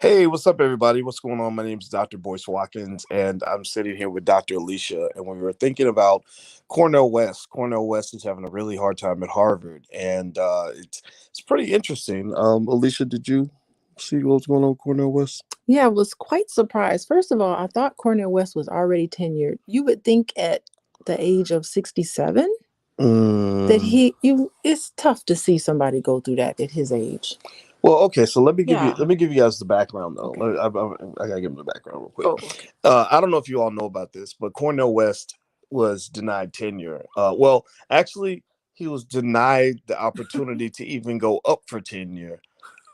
Hey, what's up, everybody? What's going on? My name is Dr. Boyce Watkins, and I'm sitting here with Dr. Alicia. And we were thinking about Cornel West. Cornel West is having a really hard time at Harvard, and it's pretty interesting. Alicia, did you see what's going on with Cornel West? Yeah, I was quite surprised. First of all, I thought Cornel West was already tenured. You would think at the age of 67 that Mm. it's tough to see somebody go through that at his age. Well, okay, so let me give Yeah. you guys the background though. Okay. I gotta give them the background real quick. Oh, okay. I don't know if you all know about this, but Cornel West was denied tenure. Well, actually, he was denied the opportunity to even go up for tenure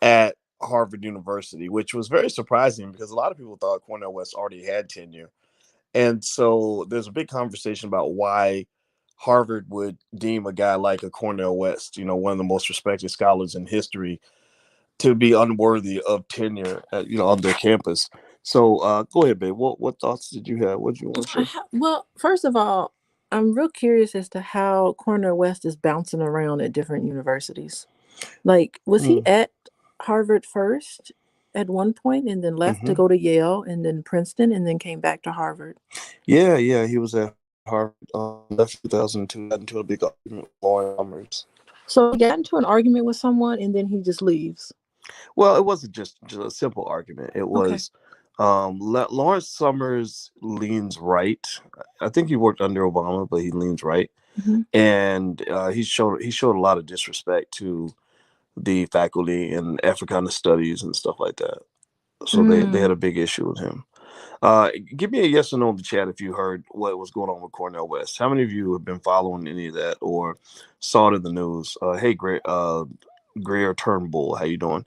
at Harvard University, which was very surprising because a lot of people thought Cornel West already had tenure. And so there's a big conversation about why Harvard would deem a guy like a Cornel West, one of the most respected scholars in history, to be unworthy of tenure on their campus. So go ahead, babe. What thoughts did you have? What did you want to say? Well, first of all, I'm real curious as to how Cornel West is bouncing around at different universities. Like, was he at Harvard first at one point and then left to go to Yale and then Princeton and then came back to Harvard? Yeah, he was at Harvard. Left 2002, got into a big argument with Lauren Summers. So he got into an argument with someone and then he just leaves. Well, it wasn't just a simple argument. It was Lawrence Summers leans right. I think he worked under Obama, but he leans right, and he showed a lot of disrespect to the faculty in Africana studies and stuff like that. So they had a big issue with him. Give me a yes or no in the chat if you heard what was going on with Cornel West. How many of you have been following any of that or saw it in the news? Hey, Greer Turnbull, how you doing?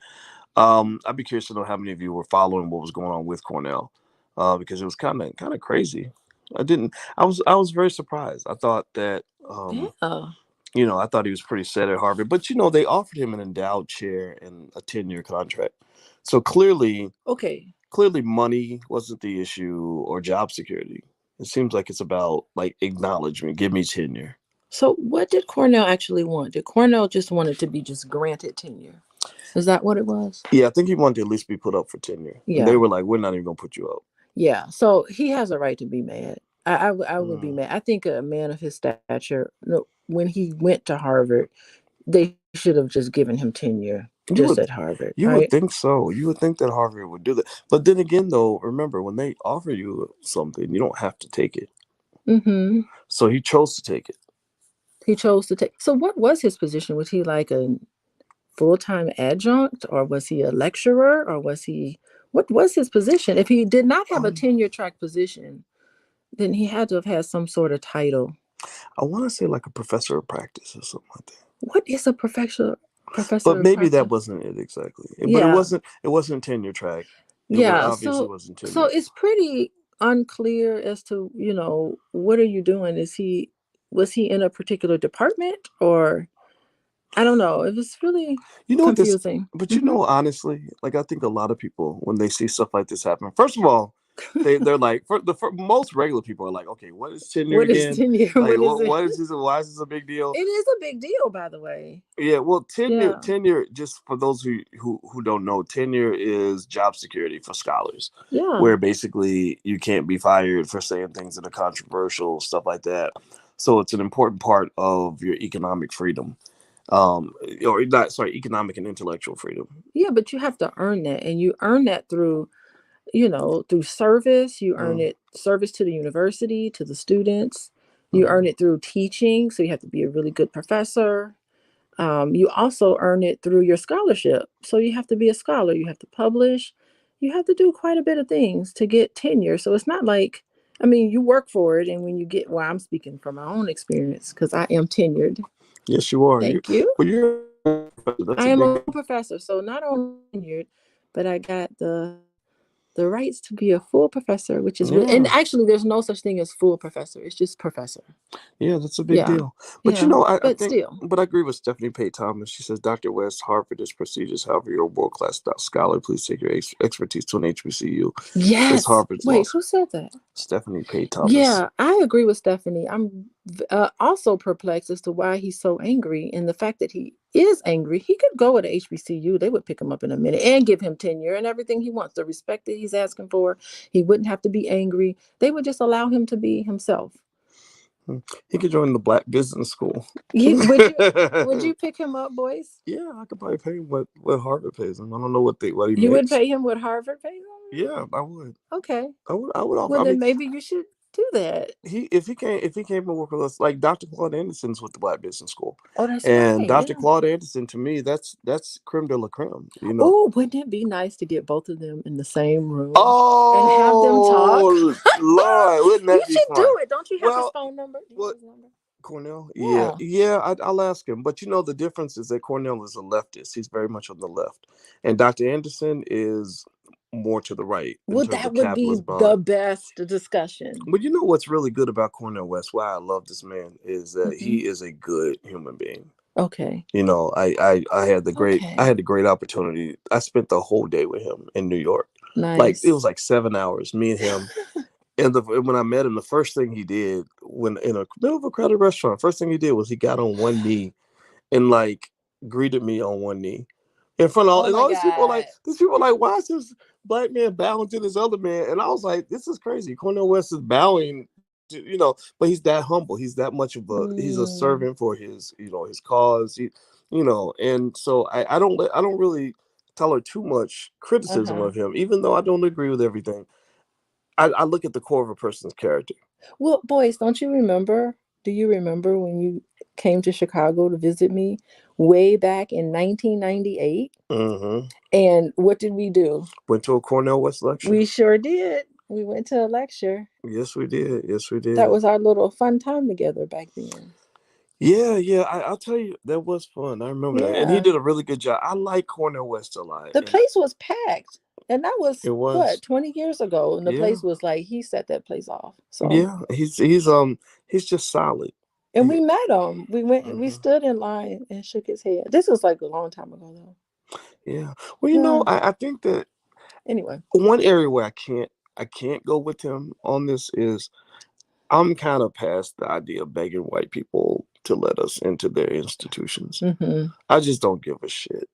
I'd be curious to know how many of you were following what was going on with Cornel, because it was kind of crazy. I was very surprised. I thought that, I thought he was pretty set at Harvard, but they offered him an endowed chair and a 10-year contract. So clearly money wasn't the issue or job security. It seems like it's about like acknowledgement. Give me tenure. So what did Cornel actually want? Did Cornel just wanted to be just granted tenure? Is that what it was? Yeah, I think he wanted to at least be put up for tenure. Yeah. And they were like, we're not even going to put you up. Yeah, so he has a right to be mad. I would be mad. I think a man of his stature, when he went to Harvard, they should have just given him tenure at Harvard. You would think so. You would think that Harvard would do that. But then again, though, remember, when they offer you something, you don't have to take it. So he chose to take it. So what was his position? Was he like a full-time adjunct, or was he a lecturer, or what was his position? If he did not have a tenure track position, then he had to have had some sort of title. I want to say like a professor of practice or something like that. What is a professor? But maybe that wasn't it exactly. But it wasn't tenure track. Obviously wasn't tenure. So it's pretty unclear as to, what are you doing? Was he in a particular department, or I don't know. It was really confusing. But honestly, like I think a lot of people, when they see stuff like this happen, first of all, they're like, for most regular people are like, okay, what is tenure again? Like, what is this? Why is this a big deal? It is a big deal, by the way. Yeah, well, tenure, just for those who don't know, tenure is job security for scholars. Yeah. Where basically you can't be fired for saying things that are controversial, stuff like that. So it's an important part of your economic freedom. Economic and intellectual freedom. Yeah, but you have to earn that, and you earn that through service. You earn it service to the university, to the students. You earn it through teaching, so you have to be a really good professor. You also earn it through your scholarship, so you have to be a scholar. You have to publish. You have to do quite a bit of things to get tenure. So it's not like, you work for it, and when you get, I'm speaking from my own experience because I am tenured. Yes, you are. Thank you. Well, I am a professor, so not only tenured, but I got the rights to be a full professor, which is and actually there's no such thing as full professor. It's just professor. Yeah, that's a big deal. But I agree with Stephanie Pate Thomas. She says, Dr. West, Harvard is prestigious. However, you're a world-class scholar. Please take your expertise to an HBCU. Yes. Wait, who said that? Stephanie Pate Thomas. Yeah, I agree with Stephanie. I'm also perplexed as to why he's so angry, and the fact that he is angry. He could go at HBCU; they would pick him up in a minute and give him tenure and everything he wants, the respect that he's asking for. He wouldn't have to be angry. They would just allow him to be himself. He could join the Black Business School. Would you pick him up, boys? Yeah, I could probably pay him what Harvard pays him. I don't know what he makes. You would pay him what Harvard pays him? Yeah, I would. Okay. I would offer. Well, then maybe you should do that. If he came and work with us, like Dr. Claude Anderson's with the Black Business School. Oh, that's and right. Dr. Claude Anderson, to me, that's creme de la creme. Oh, wouldn't it be nice to get both of them in the same room? Oh, and have them talk? Lord, wouldn't that be fun? You should do it. Don't you have his phone number? What? Cornel? Yeah, I'll ask him. But the difference is that Cornel is a leftist. He's very much on the left, and Dr. Anderson is more to the right. Well, that would be the best discussion. But what's really good about Cornel West, why I love this man, is that he is a good human being. Okay. I had the great opportunity. I spent the whole day with him in New York. Nice. Like it was like 7 hours, me and him. And when I met him, the first thing he did when in the middle of a crowded restaurant, first thing he did was he got on one knee and greeted me on one knee in front of all these people. These people are like, why is this Black man bowing to this other man? And I was like, this is crazy. Cornel West is bowing, but he's that humble. He's that much of he's a servant for his cause. And so I don't really tolerate too much criticism of him, even though I don't agree with everything. I look at the core of a person's character. Well, boys, don't you remember? Do you remember when you came to Chicago to visit me way back in 1998? Mm-hmm. And what did we do? Went to a Cornel West lecture. We sure did. We went to a lecture. Yes, we did. That was our little fun time together back then. Yeah. I'll tell you, that was fun. I remember that. And he did a really good job. I like Cornel West a lot. The place was packed. And that was, what, 20 years ago. And the place was he set that place off. So yeah, he's just solid. And we met him. We went we stood in line and shook his head. This was a long time ago though. Yeah. Well, I think that anyway, one area where I can't go with him on this is I'm kind of past the idea of begging white people to let us into their institutions. Mm-hmm. I just don't give a shit.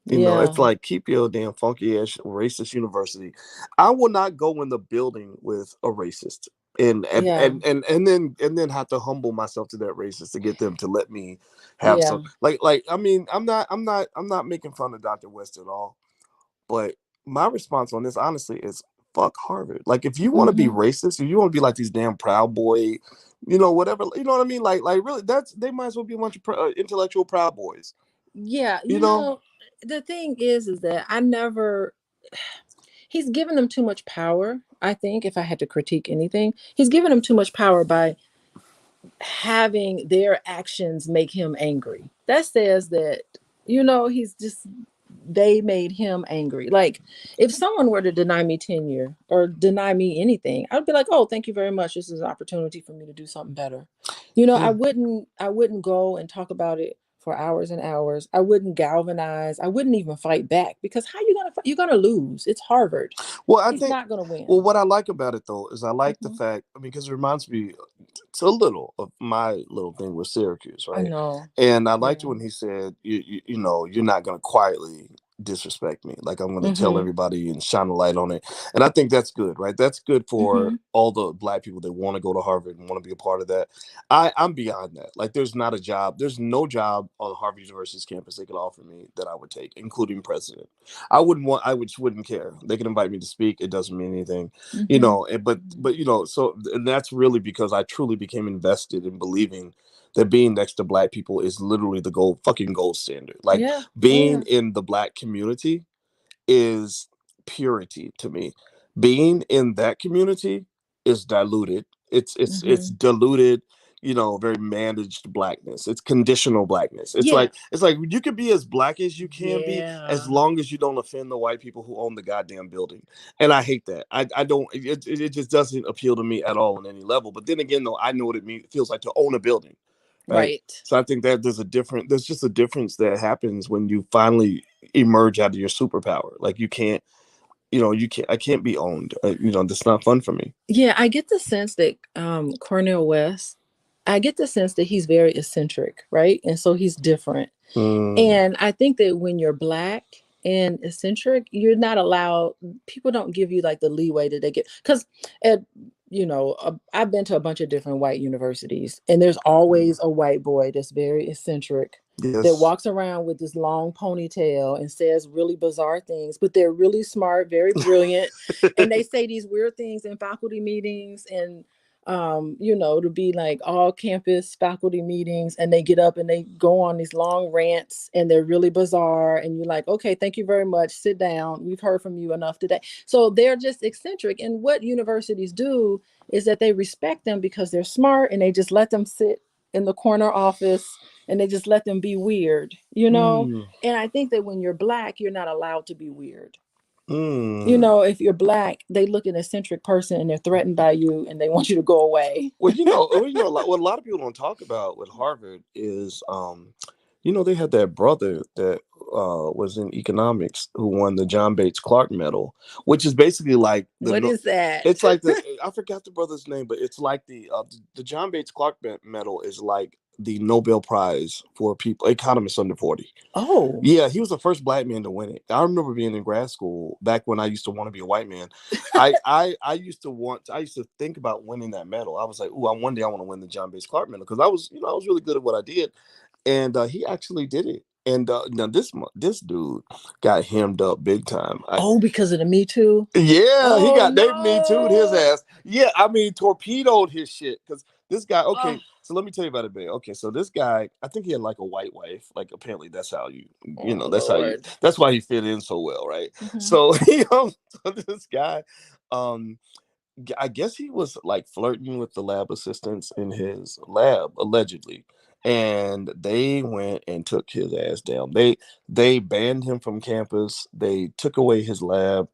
It's like, keep your damn funky ass racist university. I will not go in the building with a racist and then have to humble myself to that racist to get them to let me have some I mean, I'm not making fun of Dr. West at all, but my response on this honestly is fuck Harvard. Like, if you want to be racist, if you want to be like these damn Proud Boy, whatever, you know what I mean? Like really, they might as well be a bunch of intellectual Proud Boys. Yeah, you know, the thing is that he's given them too much power. I think if I had to critique anything, he's given them too much power by having their actions make him angry. That says that, they made him angry. Like, if someone were to deny me tenure or deny me anything, I'd be like, oh, thank you very much. This is an opportunity for me to do something better. I wouldn't go and talk about it for hours and hours. I wouldn't galvanize. I wouldn't even fight back, because how you gonna fight? You're gonna lose. It's Harvard. Well, He's not gonna win. Well, what I like about it though is I like the fact, because it reminds me a little of my little thing with Syracuse, right? I know. And I liked when he said, you're not gonna quietly disrespect me. Like, I'm going to tell everybody and shine a light on it. And I think that's good, right? That's good for all the Black people that want to go to Harvard and want to be a part of that. I'm beyond that. Like, there's no job on Harvard University's campus they could offer me that I would take, including president. I wouldn't care. They can invite me to speak. It doesn't mean anything, so, and that's really because I truly became invested in believing that being next to Black people is literally the gold standard. Like, being in the Black community is purity to me. Being in that community is diluted. It's diluted, very managed Blackness. It's conditional Blackness. It's like you could be as Black as you can be, as long as you don't offend the white people who own the goddamn building. And I hate that. I don't. It just doesn't appeal to me at all on any level. But then again, though, I know what it feels like to own a building. Right. So I think that there's just a difference that happens when you finally emerge out of your superpower. Like, I can't be owned. That's not fun for me. Yeah, I get the sense that Cornel West I get the sense that he's very eccentric, right? And so he's different. Mm. And I think that when you're Black and eccentric, you're not allowed, people don't give you like the leeway that they get. Because at, I've been to a bunch of different white universities, and there's always a white boy that's very eccentric that Yes. walks around with this long ponytail and says really bizarre things, but they're really smart, very brilliant. And they say these weird things in faculty meetings and to be like all campus faculty meetings, and they get up and they go on these long rants and they're really bizarre. And you're like, okay, thank you very much. Sit down. We've heard from you enough today. So they're just eccentric. And what universities do is that they respect them because they're smart, and they just let them sit in the corner office and they just let them be weird. Mm. And I think that when you're Black, you're not allowed to be weird. Mm. If you're Black, they look at an eccentric person and they're threatened by you and they want you to go away. Well, what a lot of people don't talk about with Harvard is, they had that brother that was in economics who won the John Bates Clark Medal, which is basically like What is that? It's like I forgot the brother's name, but it's like the John Bates Clark Medal is like the Nobel Prize for people economists under 40. Oh, yeah, he was the first Black man to win it. I remember being in grad school back when I used to want to be a white man. I used to think about winning that medal. I was like, "Ooh, one day I want to win the John Bates Clark medal," because I was really good at what I did, and he actually did it. And now this dude got hemmed up big time. Because of the Me Too. Yeah, he got they Me Too'd his ass. Yeah, I mean torpedoed his shit because this guy. Okay, so let me tell you about it, babe. Okay, so this guy, I think he had like a white wife. Like apparently that's how that's why he fit in so well, right? Mm-hmm. So so this guy, I guess he was like flirting with the lab assistants in his lab allegedly. And they went and took his ass down. They banned him from campus. They took away his lab.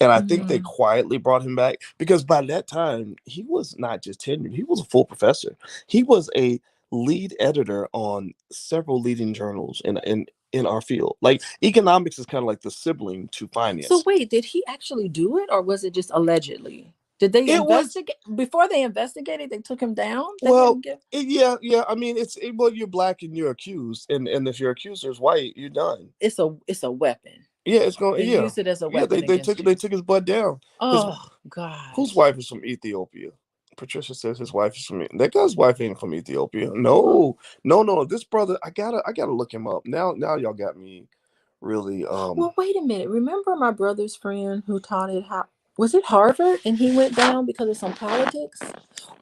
And I think they quietly brought him back because by that time, he was not just tenured, he was a full professor. He was a lead editor on several leading journals in our field. Like economics is kind of like the sibling to finance. So wait, did he actually do it, or was it just allegedly? Did they investigate before they investigated? They took him down. Yeah. I mean, you're Black and you're accused, and if your accuser is white, you're done. It's a weapon. Yeah, it's going. They use it as a weapon. They took his butt down. Oh God. Whose wife is from Ethiopia? Patricia says his wife is from that guy's wife ain't from Ethiopia. No. This brother, I gotta look him up. Now y'all got me really. Well, wait a minute. Remember my brother's friend who taught was it Harvard, and he went down because of some politics?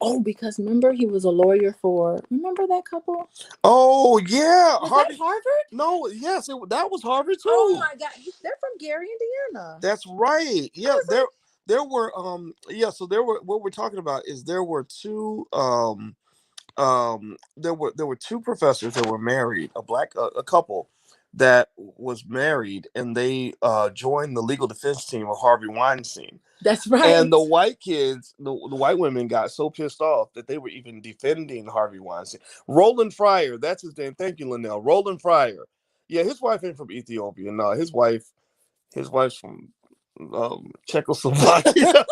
Oh, because remember he was a lawyer remember that couple? Oh yeah, was that Harvard? No, yes, that was Harvard too. Oh my God, they're from Gary, Indiana. That's right. Yeah, there were So there were, what we're talking about is there were two there were two professors that were married, a couple that was married, and they joined the legal defense team of Harvey Weinstein. That's right. And the white kids, the white women got so pissed off that they were even defending Harvey Weinstein. Roland Fryer, that's his name. Thank you, Linnell. Roland Fryer. Yeah, his wife ain't from Ethiopia. No, his wife's from Czechoslovakia.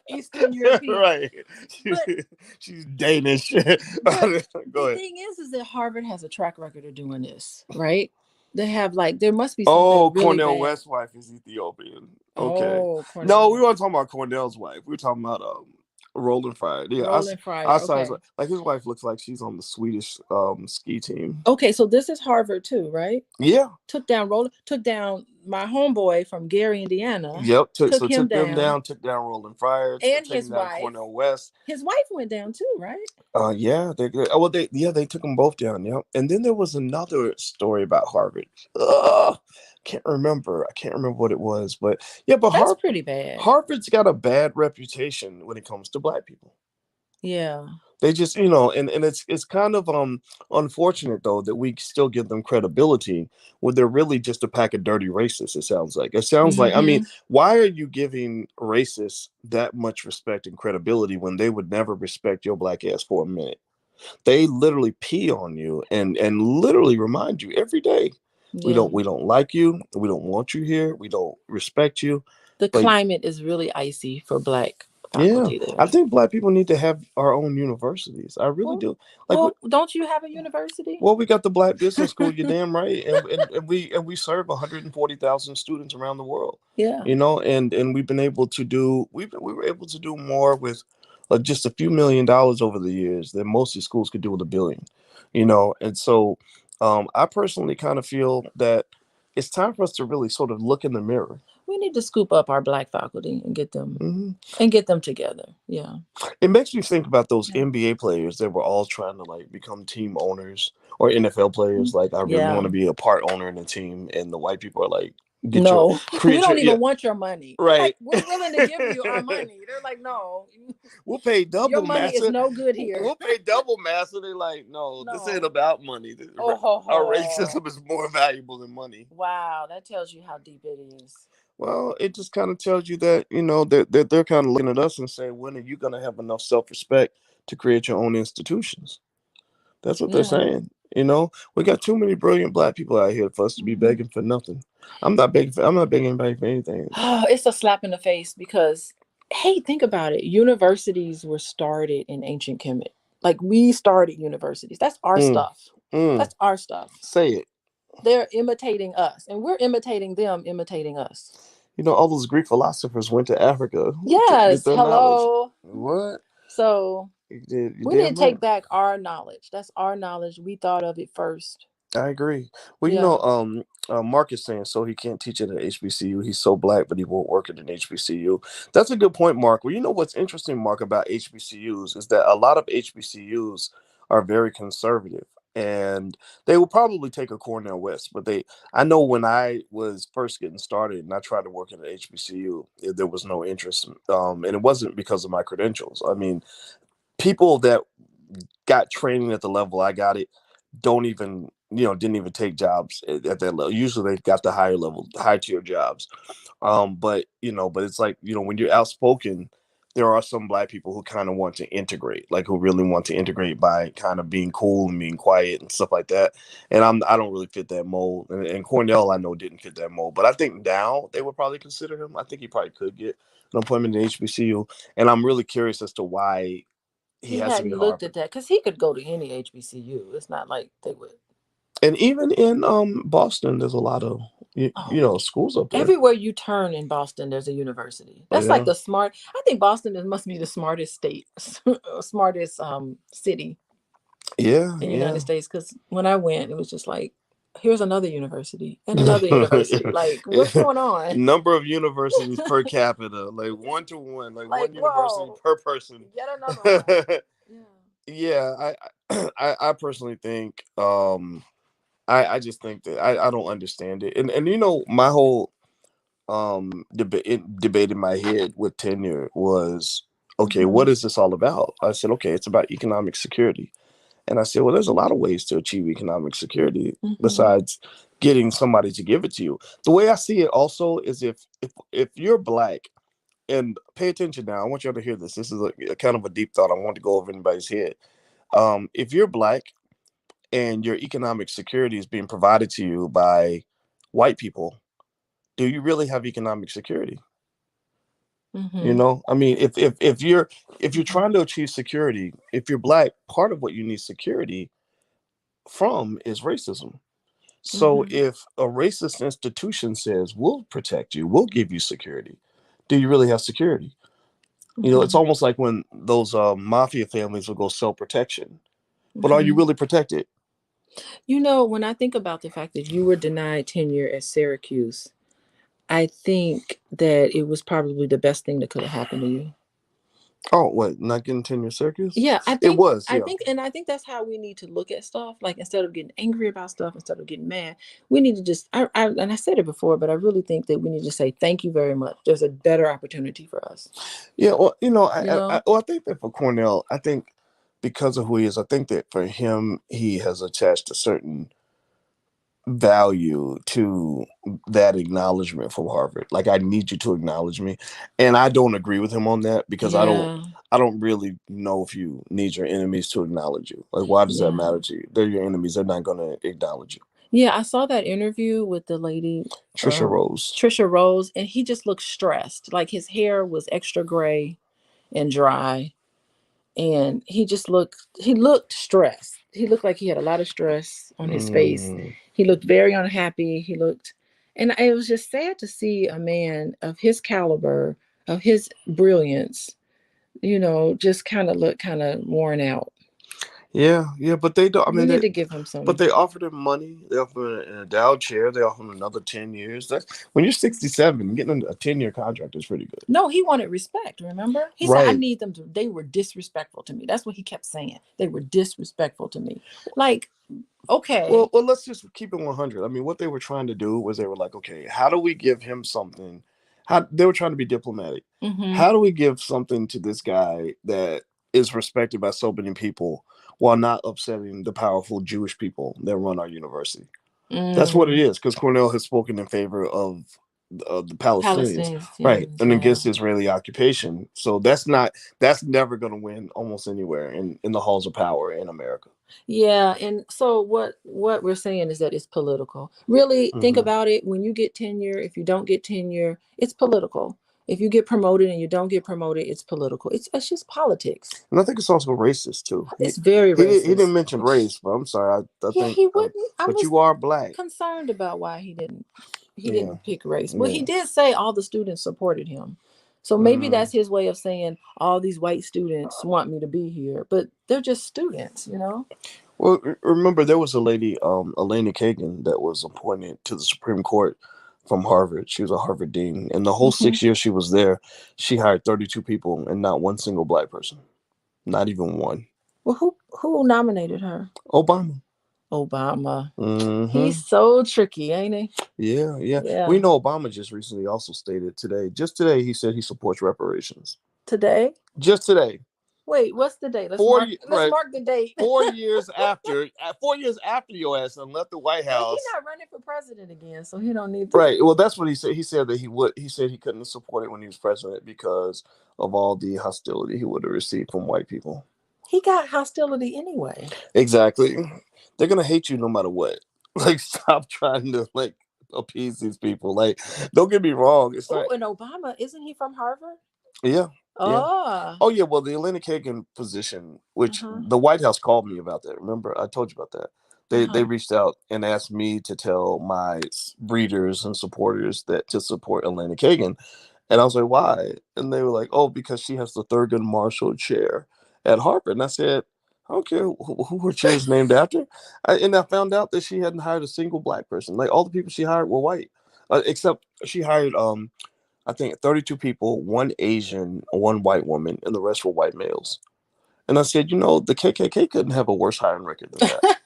Eastern European. Right. She's Danish. Go ahead. The thing is that Harvard has a track record of doing this, right? They have there must be something really Cornel bad. West's wife is Ethiopian. Okay. No, we weren't talking about Cornel's wife. We were talking about Roland Fryer. Yeah, Roland Fryer. Okay. Like his wife looks like she's on the Swedish ski team. Okay, so this is Harvard too, right? Yeah. Took down my homeboy from Gary, Indiana. Yep. Took them down. Took down Roland Fryer and his wife. Cornel West. His wife went down too, right? Yeah. They took them both down. Yep. And then there was another story about Harvard. I can't remember what it was, but yeah, but that's pretty bad. Harvard's got a bad reputation when it comes to Black people. Yeah. They just, and it's kind of unfortunate though that we still give them credibility when they're really just a pack of dirty racists. It sounds like I mean, why are you giving racists that much respect and credibility when they would never respect your Black ass for a minute? They literally pee on you and literally remind you every day. Yeah. We don't like you. We don't want you here. We don't respect you. The climate is really icy for Black Yeah, faculty I there. think Black people need to have our own universities. I really Well, do. Like, well, don't you have a university? well, we got the Black Business School. You're damn right, and we serve 140,000 students around the world. Yeah. And we've been able to do we were able to do more with just a few $1 million over the years than most of the schools could do with $1 billion. And so I personally kind of feel that it's time for us to really sort of look in the mirror. We need to scoop up our Black faculty and get them Hmm. together. Yeah. It makes me think about those Yeah. NBA players that were all trying to like become team owners, or NFL players. Like, I really want Yeah. to be a part owner in a team, and the white people are like, No, we create your, don't yeah, even want your money. Like, right. we're willing to give you our money. They're like, no, We'll pay your double, money is massa. no good here. We'll pay double, massa. They're like, no, this ain't No. about money. Oh, ho, Our ho. racism is more valuable than money. Wow, that tells you how deep it is. Well, it just kind of tells you that, they're kind of looking at us and saying, when are you going to have enough self-respect to create your own institutions? That's what they're Yeah. saying. We got too many brilliant Black people out here for us to be begging for nothing. I'm not begging anybody for anything. Oh, it's a slap in the face because, hey, think about it. Universities were started in ancient Kemet. Like, we started universities. That's our stuff. That's our stuff. Say it. They're imitating us, and we're imitating them, imitating us. All those Greek philosophers went to Africa to get Yes. their knowledge. Hello. What? So You're we need to damn take right. back our knowledge. That's our knowledge. We thought of it first. I agree. Well, Yeah. Mark is saying so he can't teach at an HBCU. He's so Black, but he won't work at an HBCU. That's a good point, Mark. Well, what's interesting, Mark, about HBCUs is that a lot of HBCUs are very conservative, and they will probably take a Cornel West. But I know when I was first getting started and I tried to work at an HBCU, there was no interest, and it wasn't because of my credentials. I mean, people that got training at the level I got it don't even didn't even take jobs at that level. Usually they've got the higher level, high tier jobs. But it's like, when you're outspoken, there are some Black people who kind of want to integrate, like who really want to integrate by kind of being cool and being quiet and stuff like that. And I don't really fit that mold. And Cornell, I know, didn't fit that mold, but I think now they would probably consider him. I think he probably could get an appointment in HBCU. And I'm really curious as to why he He has to be hadn't at looked at Harvard. that because he could go to any HBCU. It's not like they would. And even in Boston, there's a lot of schools up there. Everywhere you turn in Boston, there's a university. That's like Yeah. the smart. I think Boston must be the smartest state, smartest city Yeah, in the yeah. United States. Because when I went, it was just like, here's another university and another university. Like, what's going on? Number of universities per capita, like 1 to 1, like Like, one university whoa, per person. yet another one. Yeah. Yeah, I personally think I just think that I don't understand it. And my whole debate in my head with tenure was, okay, what is this all about? I said, okay, it's about economic security. And I said, well, there's a lot of ways to achieve economic security besides getting somebody to give it to you. The way I see it also is if you're Black, and pay attention now, I want y'all to hear this. This is a kind of a deep thought. I want to go over anybody's head. If you're Black and your economic security is being provided to you by white people, do you really have economic security? I mean, if you're trying to achieve security, if you're Black, part of what you need security from is racism. So if a racist institution says, we'll protect you, we'll give you security, do you really have security? It's almost like when those mafia families will go sell protection. But are you really protected? When I think about the fact that you were denied tenure at Syracuse, I think that it was probably the best thing that could have happened to you. Oh, what? Not getting tenure Syracuse? Yeah, I think it was. I think, and I think that's how we need to look at stuff. Like, instead of getting angry about stuff, instead of getting mad, we need to just. And I said it before, but I really think that we need to say thank you very much. There's a better opportunity for us. Yeah, well, I think that for Cornell, I think because of who he is, I think that for him, he has attached a certain value to that acknowledgement from Harvard. Like, I need you to acknowledge me, and I don't agree with him on that because I don't really know if you need your enemies to acknowledge you. Like, why does that matter to you? They're your enemies. They're not going to acknowledge you. Yeah, I saw that interview with the lady Trisha Rose. Trisha Rose, and he just looked stressed. Like, his hair was extra gray, and dry. And he looked stressed. He looked like he had a lot of stress on his face. He looked very unhappy. And it was just sad to see a man of his caliber, of his brilliance, just kind of look kind of worn out. Yeah, but they don't. I We mean, need to give him but some. they offered him money. They offered him an endowed chair. They offered him another 10 years. That's when you're 67, getting a 10-year contract is pretty good. No, he wanted respect. Remember, he said, "I need them to." They were disrespectful to me. That's what he kept saying. They were disrespectful to me. Like, okay. Well, let's just keep it 100. I mean, what they were trying to do was they were like, okay, how do we give him something? How they were trying to be diplomatic. How do we give something to this guy that is respected by so many people while not upsetting the powerful Jewish people that run our university? That's what it is, because Cornell has spoken in favor of the Palestinians, right, and against Israeli occupation. So that's never going to win almost anywhere in the halls of power in America. Yeah, and so what we're saying is that it's political. Really, think about it. When you get tenure, if you don't get tenure, it's political. If you get promoted and you don't get promoted, it's political. It's just politics. And I think it's also racist too. It's very racist. He didn't mention race, but I'm sorry. I think he wouldn't. but you are black. Concerned about why he didn't pick race. Well, he did say all the students supported him. So maybe that's his way of saying all these white students want me to be here, but they're just students, Well, remember there was a lady, Elena Kagan, that was appointed to the Supreme Court from Harvard. She was a Harvard dean, and the whole 6 years she was there, she hired 32 people and not one single black person, not even one. Well, who nominated her? Obama. He's so tricky, ain't he? Yeah. We know Obama just recently also stated just today, he said he supports reparations. Today? Just today. Wait, what's the date? Let's mark the date. 4 years after, 4 years after your ass and left the White House. He's not running for president again, so he don't need to. Right. Well, that's what he said. He said that he would. He said he couldn't support it when he was president because of all the hostility he would have received from white people. He got hostility anyway. Exactly. They're gonna hate you no matter what. Like, stop trying to appease these people. Like, don't get me wrong. It's not. And Obama, isn't he from Harvard? Yeah. Oh yeah. Well, the Elena Kagan position, which the White House called me about that. Remember, I told you about that. They reached out and asked me to tell my readers and supporters that to support Elena Kagan, and I was like, why? And they were like, oh, because she has the Thurgood Marshall Chair at Harvard. And I said, I don't care who her chair is named after. And I found out that she hadn't hired a single black person. Like, all the people she hired were white, except she hired I think 32 people, one Asian, one white woman, and the rest were white males. And I said, the KKK couldn't have a worse hiring record than that.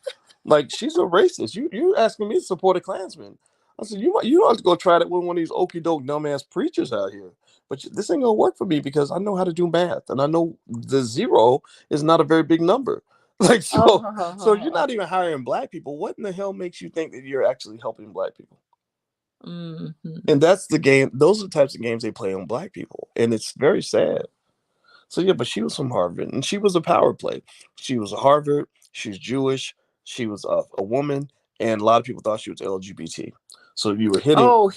Like, she's a racist. You asking me to support a Klansman. I said, you don't have to go try that with one of these okey doke dumbass preachers out here. But this ain't gonna work for me because I know how to do math, and I know the zero is not a very big number. Like, so you're not even hiring black people. What in the hell makes you think that you're actually helping black people? And that's the game. Those are the types of games they play on black people, and it's very sad. So yeah, but she was from Harvard, and she was a power play. She was a Harvard. She's Jewish. She was a woman, and a lot of people thought she was LGBT. So you were hitting. Oh,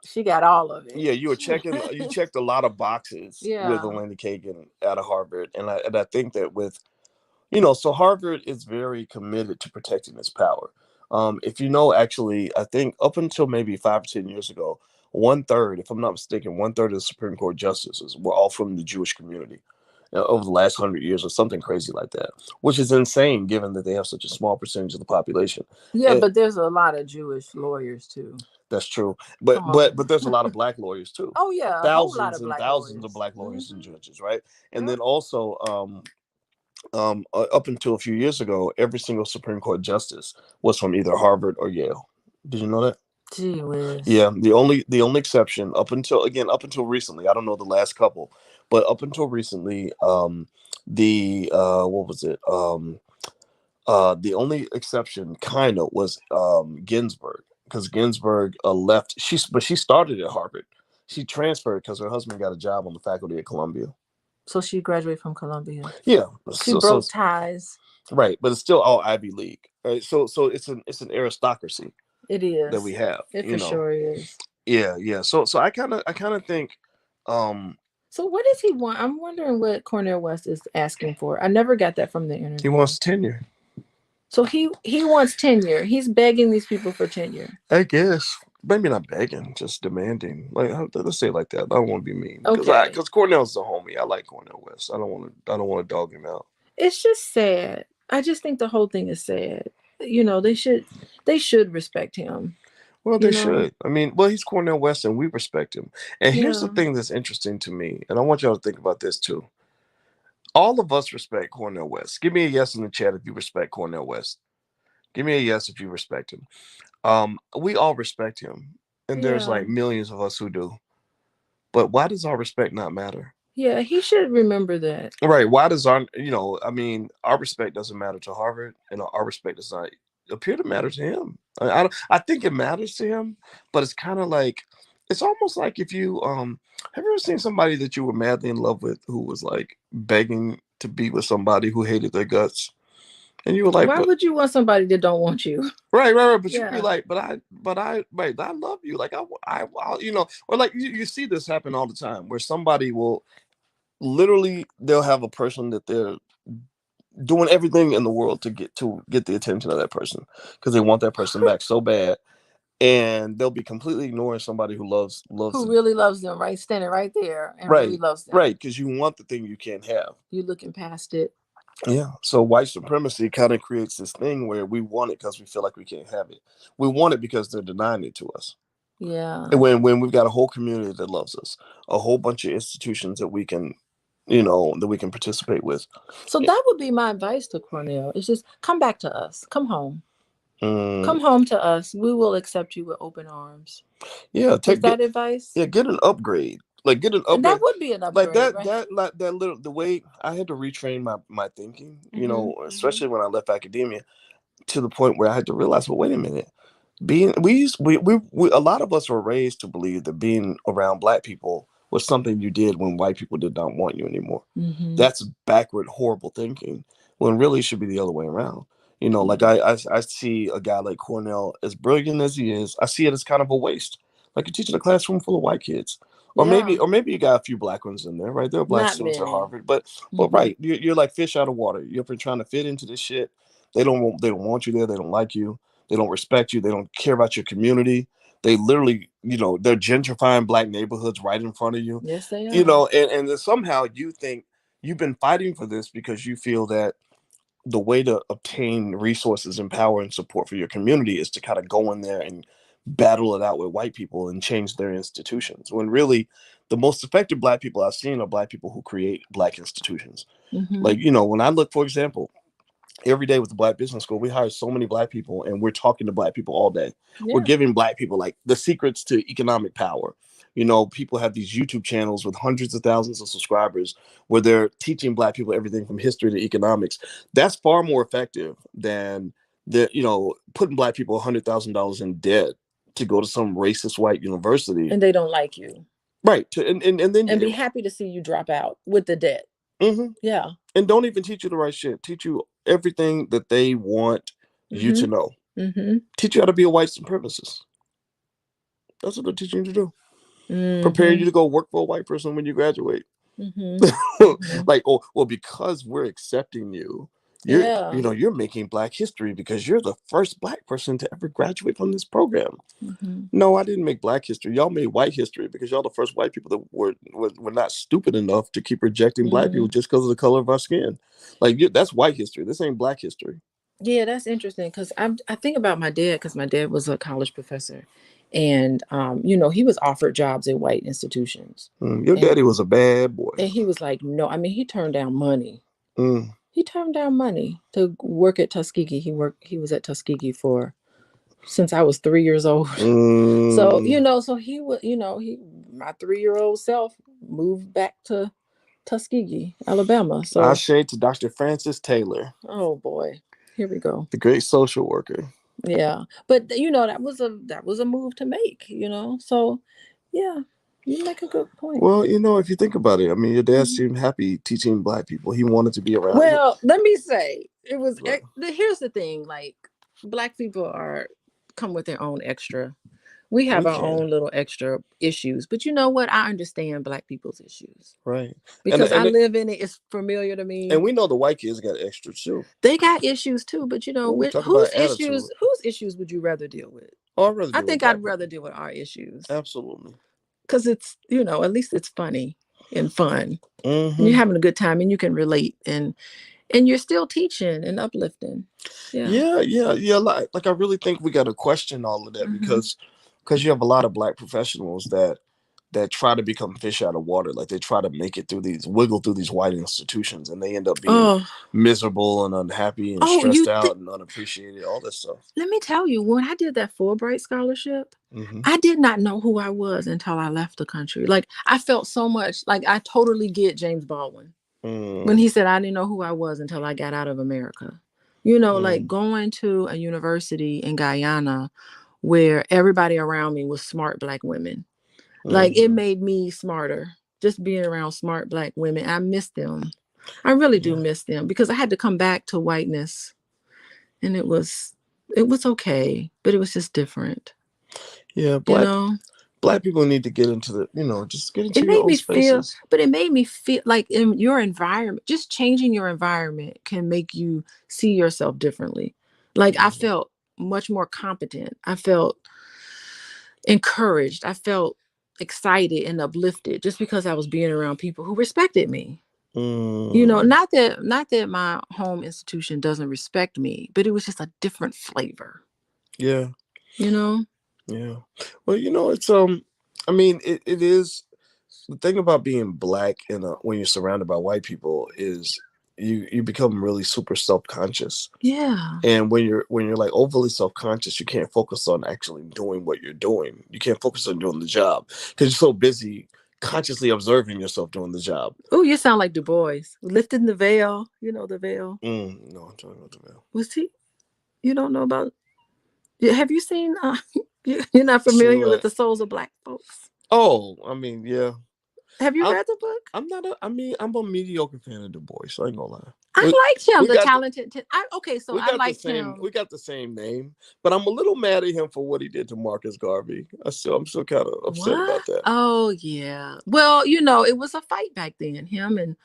she got all of it. Yeah, you were checking. You checked a lot of boxes with Elena Kagan out of Harvard, and I think that with, so Harvard is very committed to protecting its power. If actually, I think up until maybe 5 or 10 years ago, 1/3, if I'm not mistaken, 1/3 of the Supreme Court justices were all from the Jewish community over the last 100 years or something crazy like that, which is insane given that they have such a small percentage of the population. Yeah, but there's a lot of Jewish lawyers too. That's true. But there's a lot of black lawyers too. Oh yeah, thousands and thousands of black lawyers and judges, right? And then also up until a few years ago, every single Supreme Court justice was from either Harvard or Yale. Did you know that? Gee whiz. Yeah, the only exception up until recently, I don't know the last couple, but up until recently, the what was it? The only exception kind of was Ginsburg, because Ginsburg left. She started at Harvard. She transferred because her husband got a job on the faculty at Columbia. So she graduated from Columbia. Yeah, she broke ties. Right, but it's still all Ivy League. Right, so it's an aristocracy. It is that we have. It for sure is. Yeah. So I kind of think, So what does he want? I'm wondering what Cornel West is asking for. I never got that from the He interview. wants tenure. So he wants tenure. He's begging these people for tenure. I guess. Maybe not begging, just demanding. Like, let's say it like that. I don't want to be mean because Okay. because Cornell's a homie. I like Cornel West. I don't want to dog him out. It's just sad. I just think the whole thing is sad. You know, they should respect him. Well, You they know? should. I mean, well, he's Cornel West, and we respect him. And here's the Yeah. thing that's interesting to me, and I want y'all to think about this too. All of us respect Cornel West. Give me a yes in the chat if you respect Cornel West. Give me a yes if you respect him. We all respect him, and there's Yeah. like millions of us who do. But why does our respect not matter? Yeah, he should remember that. Right. Why does I mean, our respect doesn't matter to Harvard, and our respect does not appear to matter to him. I think it matters to him, but it's kind of like, it's almost like if you, have you ever seen somebody that you were madly in love with who was like begging to be with somebody who hated their guts? And you were like, Why but would you want somebody that don't want you? right. But you'd be Yeah. like, wait, I love you. Like, or like you see this happen all the time where somebody will literally, they'll have a person that they're doing everything in the world to get the attention of that person because they want that person back so bad, and they'll be completely ignoring somebody who Who really loves them, right? Standing right there and really loves them. right, because you want the thing you can't have. You looking past it. Yeah. So white supremacy kind of creates this thing where we want it because we feel like we can't have it. We want it because they're denying it to us. Yeah. And when we've got a whole community that loves us, a whole bunch of institutions that we can, that we can participate with. So that would be my advice to Cornel. It's just come back to us. Come home. Come home to us. We will accept you with open arms. Yeah, take that advice. Yeah, get an upgrade. Like, get an upgrade. And that would be an upgrade. Like that little, the way I had to retrain my thinking. Especially when I left academia, to the point where I had to realize, well, wait a minute. We a lot of us were raised to believe that being around Black people was something you did when white people did not want you anymore. That's backward, horrible thinking, when really it should be the other way around. Like I see a guy like Cornel, as brilliant as he is, I see it as kind of a waste. Like, you're teaching a classroom full of white kids. Or maybe you got a few Black ones in there, right? There are Black students at Harvard, but right, you're like fish out of water. You're trying to fit into this shit. They don't want you there. They don't like you. They don't respect you. They don't care about your community. They literally, they're gentrifying Black neighborhoods right in front of you. Yes, they are. And then somehow you think you've been fighting for this because you feel that the way to obtain resources and power and support for your community is to kind of go in there and battle it out with white people and change their institutions. When really, the most effective Black people I've seen are Black people who create Black institutions. Like, when I look, for example, every day with the Black Business School, we hire so many Black people, and we're talking to Black people all day. Yeah. We're giving Black people like the secrets to economic power. People have these YouTube channels with hundreds of thousands of subscribers where they're teaching Black people everything from history to economics. That's far more effective than putting Black people $100,000 in debt to go to some racist white university. And they don't like you. Right. And then be happy to see you drop out with the debt. Yeah. And don't even teach you the right shit. Teach you everything that they want you to know. Teach you how to be a white supremacist. That's what they're teaching you to do. Prepare you to go work for a white person when you graduate. Like, because we're accepting you, you're making Black history because you're the first Black person to ever graduate from this program. No, I didn't make Black history. Y'all made white history because y'all the first white people that were not stupid enough to keep rejecting Black people just because of the color of our skin. Like, that's white history. This ain't Black history. Yeah, that's interesting because I think about my dad, because my dad was a college professor, and he was offered jobs at white institutions. Your daddy was a bad boy, and he was like, no. I mean, he turned down money. He turned down money to work at Tuskegee. He was at Tuskegee since I was 3 years old. So so he would my 3-year-old self moved back to Tuskegee, Alabama. So I shade to Dr. Francis Taylor. Oh boy. Here we go. The great social worker. Yeah. But that was a move to make, So yeah, you make a good point. Well, if you think about it, I mean, your dad seemed happy teaching Black people. He wanted to be around. Well, let me say, it was here's the thing, like, Black people come with their own extra We have We our can. own little extra issues, but you know what? I understand Black people's issues Right. because I live in it. It's familiar to me. And we know the white kids got extra too. They got issues too, but you know, Ooh, talk about attitude. whose issues would you rather deal with? Oh, I'd rather I deal with think Black I'd rather people. deal with our issues Absolutely. because it's, you know, at least it's funny and fun. And you're Mm-hmm. having a good time and you can relate and you're still teaching and uplifting. Yeah. Yeah. Like I really think we got to question all of that Hmm. because you have a lot of Black professionals that try to become fish out of water. Like they try to make it through wiggle through these white institutions, and they end up being Oh, miserable and unhappy and oh, stressed out and unappreciated. All this stuff. let me tell you, when I did that Fulbright scholarship, Mm-hmm. I did not know who I was until I left the country. Like I felt so much like I totally get James Baldwin when he said I didn't know who I was until I got out of America. You know, like going to a university in Guyana where everybody around me was smart Black women. Like it made me smarter just being around smart Black women. I miss them. I really do miss them because I had to come back to whiteness and it was okay, but it was just different. Yeah, You know, Black people need to get into just get it into your made own me feel, spaces. but it made me feel like in your environment, just changing your environment can make you see yourself differently. Like I Mm-hmm. felt much more competent. I felt encouraged. I felt excited and uplifted just because I was being around people who respected me. You know, not that my home institution doesn't respect me, but it was just a different flavor. Yeah, You know? yeah. Well, it's I mean, it is the thing about being Black and when you're surrounded by white people is you become really super self conscious. Yeah. And when you're like overly self conscious, you can't focus on actually doing what you're doing. You can't focus on doing the job because you're so busy consciously observing yourself doing the job. Oh, you sound like Du Bois. Lifting the veil. You know the veil. No, I'm talking about the veil. Was he? You don't know about? Have you seen? You're not See familiar with what? the souls of Black folks. Oh, I mean, yeah. Have you I'm read the book? I'm not a. I mean, I'm a mediocre fan of Du Bois. So I ain't gonna lie. I We liked him, we the got the talented. Okay, so we I got the liked same him. we got the same name, but I'm a little mad at him for what he did to Marcus Garvey. I'm still kind of upset What? about that. Oh yeah. Well, you know, it was a fight back then. Him and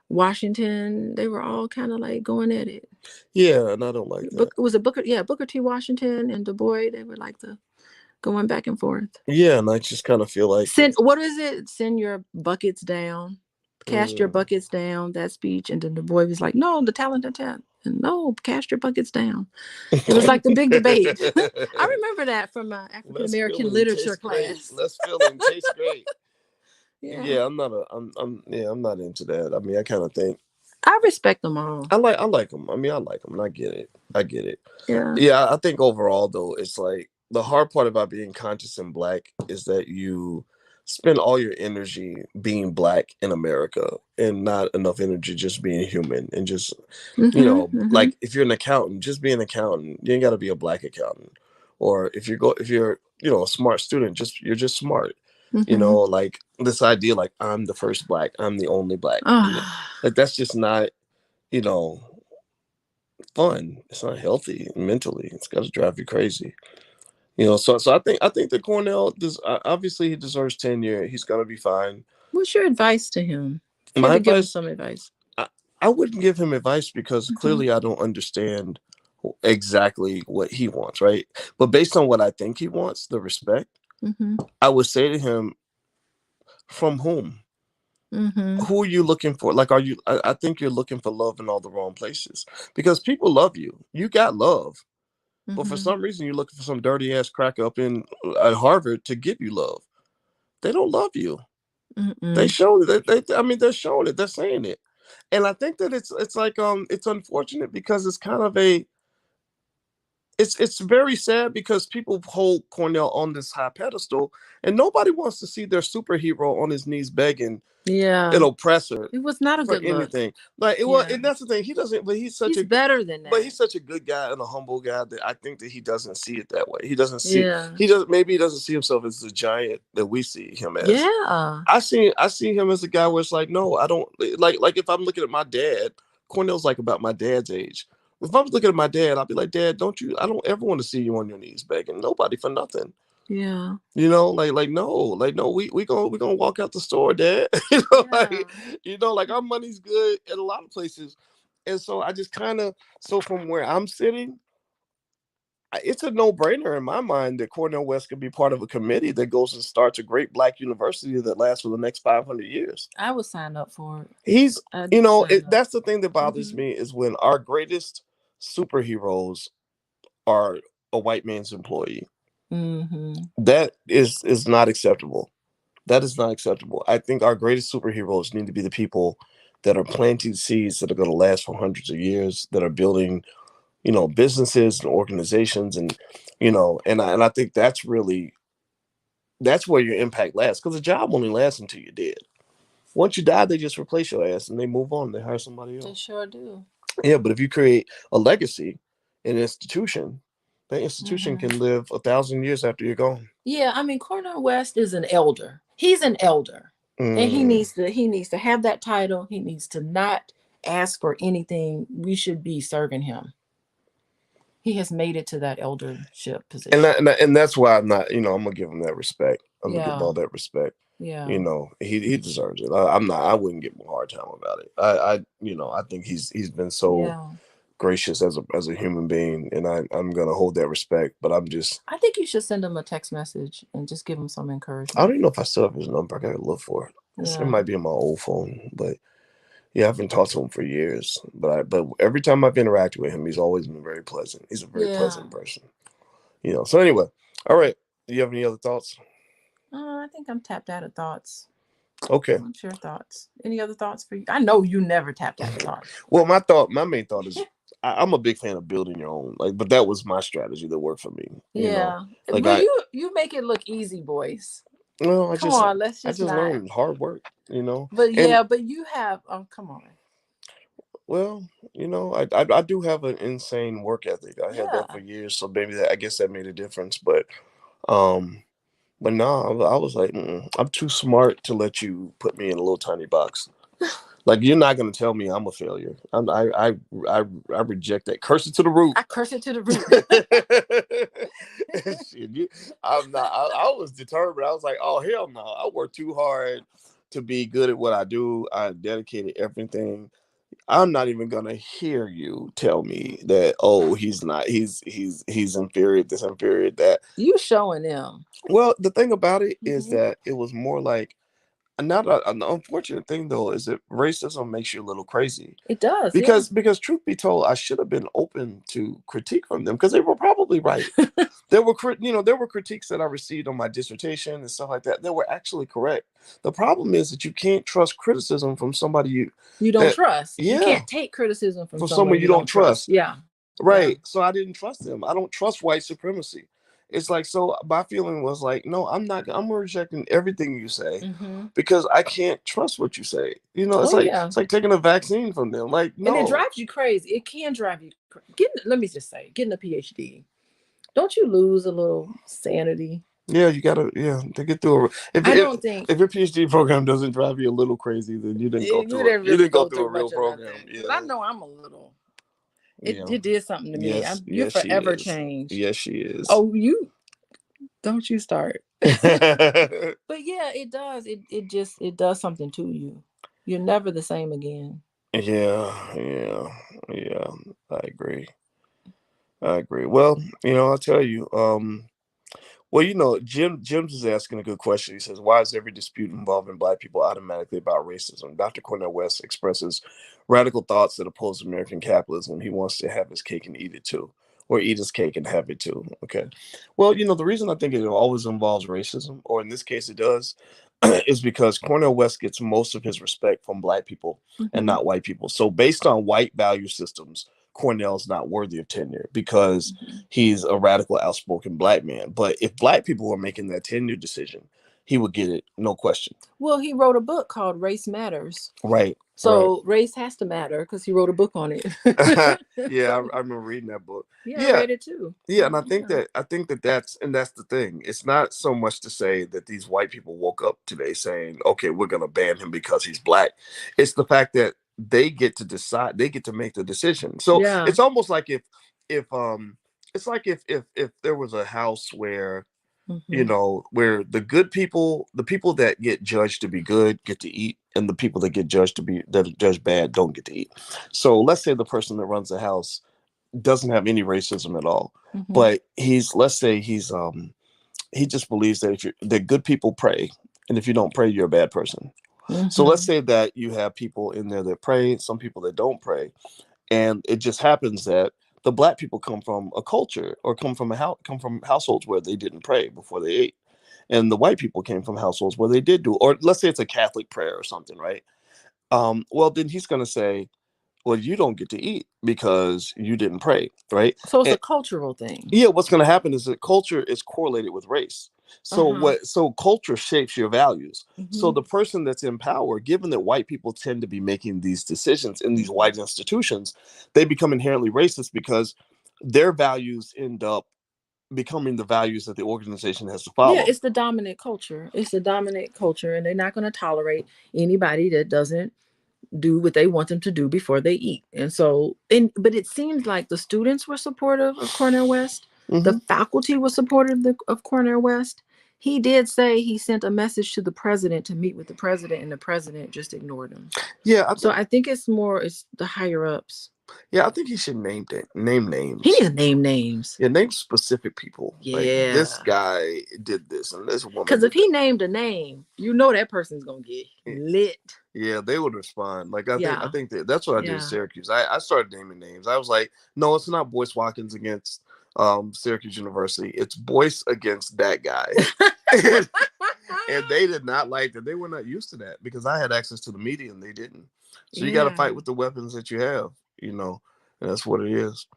Washington, they were all kind of like going at it. Yeah, and I don't like that. Was it Booker? Yeah, Booker T. Washington and Du Bois. They were like the going back and forth. Yeah, and I just kind of feel like What is it? Send your buckets down. Cast your buckets down. That speech, and then Du Bois was like, "No, the talent and no, cast your buckets down." It was like the big debate. I remember that from my African less American feeling literature tastes great. class. Less feeling tastes great. Yeah, Yeah, I'm not into that. I mean, I kind of think I respect them all. I like them. I mean, I like them, and I get it. I get it. Yeah. Yeah, I think overall though, it's like the hard part about being conscious and Black is that you spend all your energy being Black in America and not enough energy just being human and just Mm-hmm. like if you're an accountant, just be an accountant. You ain't got to be a Black accountant. Or if you're a smart student, you're just smart. Mm-hmm. Like this idea like I'm the first Black, I'm the only Black. Oh, Like that's just not you know fun. It's not healthy mentally. It's got to drive you crazy. So I think that Cornell does. Obviously, he deserves tenure. He's gonna be fine. what's your advice to him? If you had My to give him advice, some advice. I, I wouldn't give him advice because Mm-hmm. clearly I don't understand exactly what he wants, right? But based on what I think he wants, the respect, Mm-hmm. I would say to him, from whom? Mm-hmm. Who are you looking for? Like, are you? I think you're looking for love in all the wrong places because people love you. You got love. But for Mm-hmm. some reason, you're looking for some dirty ass cracker up in at Harvard to give you love. They don't love you. They Mm-mm. showed it. I mean, they're showing it. They're saying it, and I think that it's like it's unfortunate because it's kind of it's very sad because people hold Cornell on this high pedestal, and nobody wants to see their superhero on his knees begging Yeah, an oppressor it was not a for good look. anything. Like it was, Yeah, and that's the thing. He doesn't, but he's better than but that. he's such a good guy and a humble guy that I think that he doesn't see it that way. He doesn't see, Yeah, maybe he doesn't see himself as the giant that we see him as. yeah. I see him as a guy where it's like, no, I don't like if I'm looking at my dad, Cornell's like about my dad's age. If I was looking at my dad, I'd be like, Dad, I don't ever want to see you on your knees begging nobody for nothing. Yeah. Like no, we gonna walk out the store, Dad. Like our money's good at a lot of places, and so I just kind of from where I'm sitting, it's a no-brainer in my mind that Cornel West could be part of a committee that goes and starts a great Black university that lasts for the next 500 years. I would sign up for it. He's, that's the thing that bothers me is when our greatest superheroes are a white man's employee. That is not acceptable. That is not acceptable. I think our greatest superheroes need to be the people that are planting seeds that are going to last for hundreds of years, that are building, businesses and organizations, and I think that's where your impact lasts, because the job only lasts until you're dead. Once you die, they just replace your ass and they move on. They hire somebody else. They sure do. Yeah, but if you create a legacy, an institution, that institution can live 1,000 years after you're gone. Yeah, I mean, Cornel West is an elder. He's an elder, and he needs to have that title. He needs to not ask for anything. We should be serving him. He has made it to that eldership position, and that's why I'm not. I'm gonna give him that respect. I'm gonna give him all that respect. Yeah, he deserves it. I'm not. I wouldn't give him a hard time about it. I think he's been so gracious as a human being, and I'm gonna hold that respect. But I think you should send him a text message and just give him some encouragement. I don't even know if I still have his number. I gotta look for it. It might be in my old phone, but yeah, I haven't talked to him for years. But every time I've interacted with him, he's always been very pleasant. He's a very pleasant person. So anyway, all right. Do you have any other thoughts? I think I'm tapped out of thoughts. Okay. What's your thoughts? Any other thoughts for you? I know you never tapped out of thoughts. Well, my main thought is I'm a big fan of building your own. But that was my strategy that worked for me. But you make it look easy, boys. No, I just learned hard work. But but you have. Oh, come on. Well, I do have an insane work ethic. I had that for years, so maybe I guess that made a difference. But no, I was like, I'm too smart to let you put me in a little tiny box. Like, you're not gonna tell me I'm a failure. I reject that. Curse it to the root. I curse it to the root. I'm not. I was determined. I was like, oh hell no! I work too hard to be good at what I do. I dedicated everything. I'm not even gonna hear you tell me that. Oh, he's not. He's inferior. This inferior. That you showing them. Well, the thing about it is that it was more like. Now, the unfortunate thing though is that racism makes you a little crazy. It does, because truth be told, I should have been open to critique from them because they were probably right. there were critiques that I received on my dissertation and stuff like that that were actually correct. The problem is that you can't trust criticism from somebody you don't trust. Yeah. You can't take criticism from someone you don't trust. Yeah. Right. Yeah. So I didn't trust them. I don't trust white supremacy. It's like, so my feeling was like, no, I'm rejecting everything you say because I can't trust what you say. It's like taking a vaccine from them. Like, no. And it drives you crazy. It can drive you crazy. Let me just say, getting a PhD, don't you lose a little sanity? Yeah, you gotta, to get through. If your PhD program doesn't drive you a little crazy, then you didn't go through it. You didn't go through a real program. Yeah. But I know I'm a little. It did something to me. You're forever changed. Yes, she is. Oh, don't you start. But yeah, it does. It does something to you. You're never the same again. Yeah. I agree. Well, I'll tell you. Well, Jim's is asking a good question. He says, why is every dispute involving Black people automatically about racism? Dr. Cornel West expresses radical thoughts that oppose American capitalism. He wants to have his cake and eat it too, or eat his cake and have it too. Okay. Well, the reason I think it always involves racism, or in this case it does, is because Cornel West gets most of his respect from Black people and not white people. So based on white value systems, Cornel's not worthy of tenure because he's a radical, outspoken Black man. But if Black people were making that tenure decision, he would get it, no question. Well, he wrote a book called Race Matters. Right. So race has to matter because he wrote a book on it. Yeah, I remember reading that book. Yeah, I read it too. Yeah, and I think that's the thing. It's not so much to say that these white people woke up today saying, okay, we're gonna ban him because he's Black. It's the fact that they get to decide, they get to make the decision. So it's almost like if there was a house where You know, where the good people, the people that get judged to be good get to eat, and the people that get judged to be that are judged bad don't get to eat. So let's say the person that runs the house doesn't have any racism at all, but he's, let's say he just believes that if you that good people pray, and if you don't pray, you're a bad person. So let's say that you have people in there that pray, some people that don't pray, and it just happens that the black people come from a culture, or come from households where they didn't pray before they ate, and the white people came from households where they did do, or let's say it's a Catholic prayer or something, right? Well, then he's going to say, well, you don't get to eat because you didn't pray, right? So it's a cultural thing. Yeah, what's going to happen is that culture is correlated with race. So so culture shapes your values. So the person that's in power, given that white people tend to be making these decisions in these white institutions, they become inherently racist because their values end up becoming the values that the organization has to follow. Yeah, it's the dominant culture. It's the dominant culture, and they're not going to tolerate anybody that doesn't do what they want them to do before they eat. And so, but it seems like the students were supportive of Cornel West. The faculty was supportive of Cornel West. He did say he sent a message to the president to meet with the president, and the president just ignored him. Yeah. So I think it's the higher ups. Yeah, I think he should name names. He needs to name names. Yeah, name specific people. Yeah. Like, this guy did this, and this woman. Because if he named a name, you know that person's gonna get lit. Yeah, they would respond. Like, I think that's what I did in Syracuse. I started naming names. I was like, no, it's not Boyce Watkins against Syracuse University. It's Boyce against that guy. And they did not like that. They were not used to that because I had access to the media and they didn't. So you got to fight with the weapons that you have, you know, and that's what it is.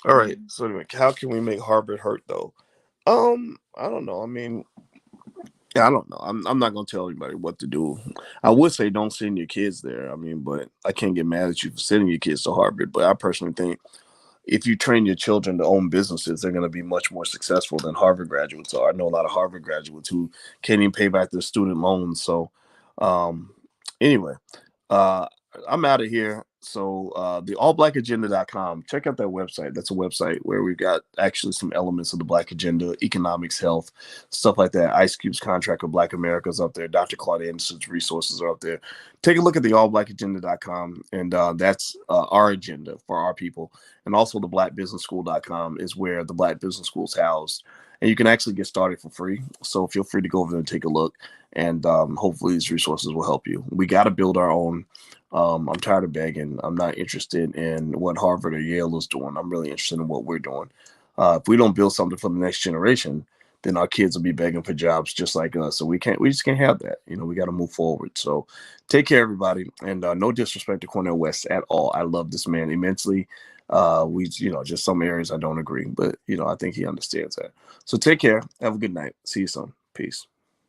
All right. So anyway, how can we make Harvard hurt though? I don't know. I mean, yeah, I don't know. I'm not gonna tell anybody what to do. I would say don't send your kids there. I mean, but I can't get mad at you for sending your kids to Harvard. But I personally think if you train your children to own businesses, they're going to be much more successful than Harvard graduates are. I know a lot of Harvard graduates who can't even pay back their student loans. So anyway, I'm out of here. So the allblackagenda.com, check out that website. That's a website where we've got actually some elements of the Black agenda, economics, health, stuff like that. Ice Cube's Contract with Black America is up there. Dr. Claude Anderson's resources are up there. Take a look at the allblackagenda.com, and that's our agenda for our people. And also the blackbusinessschool.com is where the Black Business School is housed. And you can actually get started for free. So feel free to go over there and take a look. And hopefully these resources will help you. We got to build our own. I'm tired of begging. I'm not interested in what Harvard or Yale is doing. I'm really interested in what we're doing. If we don't build something for the next generation, then our kids will be begging for jobs just like us. So we just can't have that. You know, we got to move forward. So take care, everybody. And no disrespect to Cornel West at all. I love this man immensely. Just some areas I don't agree, but I think he understands that. So take care. Have a good night. See you soon. Peace.